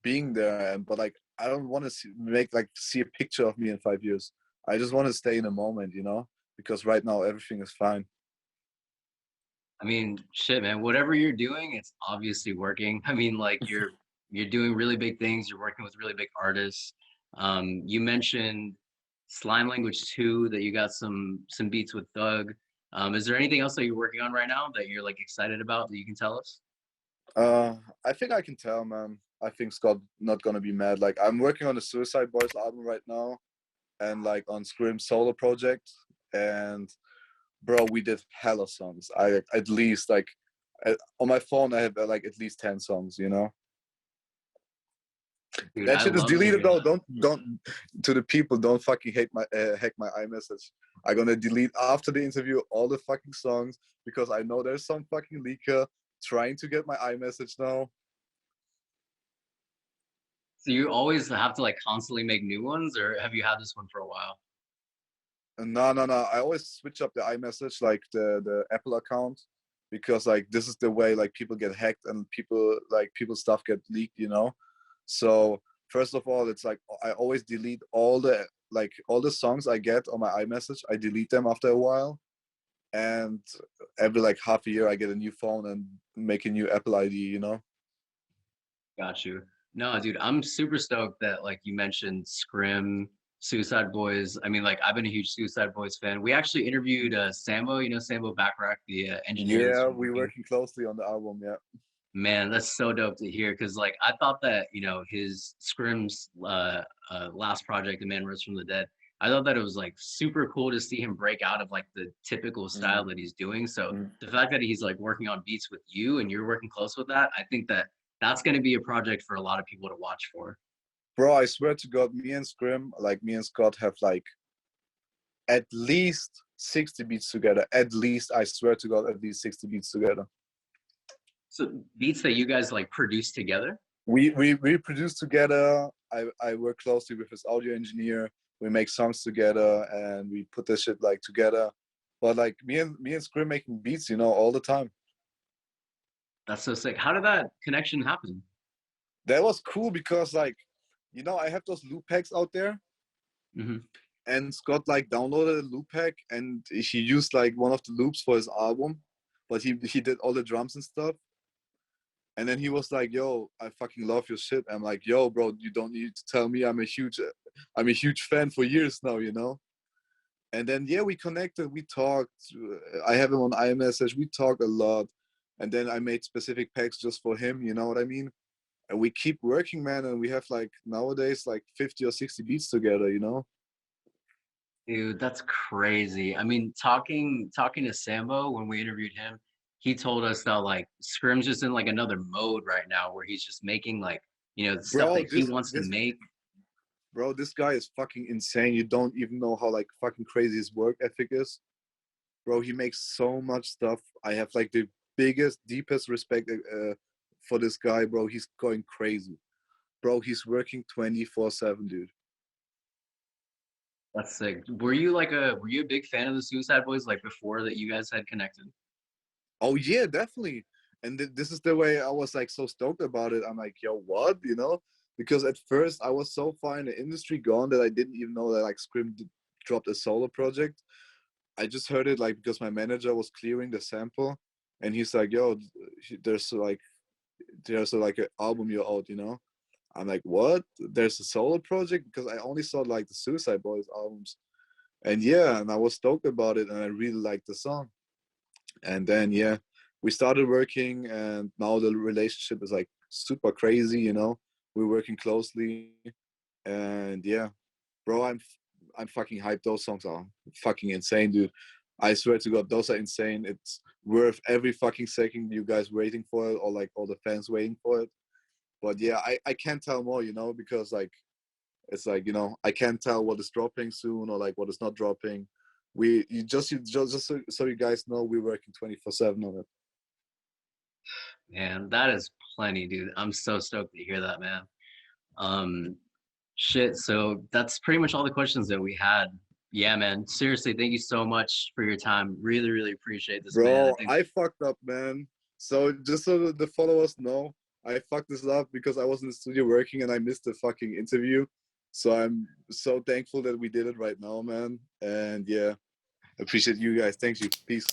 being there. And but like I don't want to see a picture of me in 5 years. I just want to stay in the moment, you know, because right now everything is fine. I mean, shit, man, whatever you're doing, it's obviously working. I mean, like you're doing really big things, you're working with really big artists. You mentioned Slime Language 2 that you got some beats with Thug. Is there anything else that you're working on right now that you're like excited about that you can tell us? Uh, I think I can tell, man. I think Scott not gonna be mad. Like I'm working on the Suicide Boys album right now, and like on Scrim's solo project. And bro, we did hella songs. I at least like on my phone I have like at least 10 songs. You know, Dude, that I shit is love to deleted hear though. that. Don't to the people. Don't fucking hate my hack my iMessage. I'm gonna delete after the interview all the fucking songs because I know there's some fucking leaker trying to get my iMessage now. So you always have to like constantly make new ones, or have you had this one for a while? No, no, no. I always switch up the iMessage, like the Apple account, because like this is the way like people get hacked and people like people's stuff get leaked, you know. So first of all, it's like I always delete all the songs I get on my iMessage. I delete them after a while, and every like half a year I get a new phone and make a new Apple ID. You know. Got you. No, dude, I'm super stoked that like you mentioned Scrim, Suicide Boys. I mean, like I've been a huge Suicide Boys fan. We actually interviewed Sambo, you know, Sambo Backrack, the engineer that's Yeah, been we're working. working closely on the album. Yeah. Man, that's so dope to hear because like I thought that, you know, his Scrim's last project, The Man Rose from the Dead, I thought that it was like super cool to see him break out of like the typical style Mm, that he's doing. So mm. the fact that he's like working on beats with you and you're working close with that, I think that that's going to be a project for a lot of people to watch for. Bro, I swear to God, me and Scott have like at least 60 beats together. At least, I swear to God, at least 60 beats together. So beats that you guys like produce together? We produce together. I work closely with his audio engineer. We make songs together and we put this shit like together. But like me and Scrim making beats, you know, all the time. That's so sick. How did that connection happen? That was cool because like, you know, I have those loop packs out there, Hmm. and Scott like downloaded a loop pack and he used like one of the loops for his album, but he did all the drums and stuff. And then he was like, "Yo, I fucking love your shit." I'm like, "Yo, bro, you don't need to tell me. I'm a huge fan for years now, you know." And then yeah, we connected. We talked. I have him on iMessage. We talked a lot. And then I made specific packs just for him. You know what I mean? And we keep working, man. And we have like nowadays like 50 or 60 beats together. You know? Dude, that's crazy. I mean, talking to Sambo when we interviewed him, he told us that like Scrim's just in like another mode right now where he's just making like, you know, the stuff Bro, that he wants to make. this guy is fucking insane. You don't even know how like fucking crazy his work ethic is. Bro, he makes so much stuff. I have like the biggest, deepest respect for this guy, bro. He's going crazy. Bro, he's working 24/7, dude. That's sick. Were you a big fan of the Suicide Boys like before that you guys had connected? Oh yeah, definitely. And this is the way I was like so stoked about it. I'm like, yo, what? You know? Because at first I was so far in the industry gone that I didn't even know that like dropped a solo project. I just heard it like because my manager was clearing the sample, and he's like, "Yo, there's like an album you're out," you know. I'm like, "What? There's a solo project?" Because I only saw like the Suicide Boys albums, and yeah, and I was stoked about it, and I really liked the song. And then yeah, we started working, and now the relationship is like super crazy, you know. We're working closely, and yeah, bro, I'm fucking hyped. Those songs are fucking insane, dude. I swear to God, those are insane. It's worth every fucking second you guys waiting for it, or like all the fans waiting for it. But yeah, I can't tell more, you know, because like it's like, you know, I can't tell what is dropping soon or like what is not dropping. Just so you guys know, we're working 24/7 on it. Man, that is plenty, dude. I'm so stoked to hear that, man. Um, Shit, so that's pretty much all the questions that we had. Yeah, man. Seriously, thank you so much for your time. Really, really appreciate this, man. I Bro, think I fucked up, man. So just so that the followers know, I fucked this up because I was in the studio working and I missed the fucking interview. So I'm so thankful that we did it right now, man. And yeah, appreciate you guys. Thank you. Peace.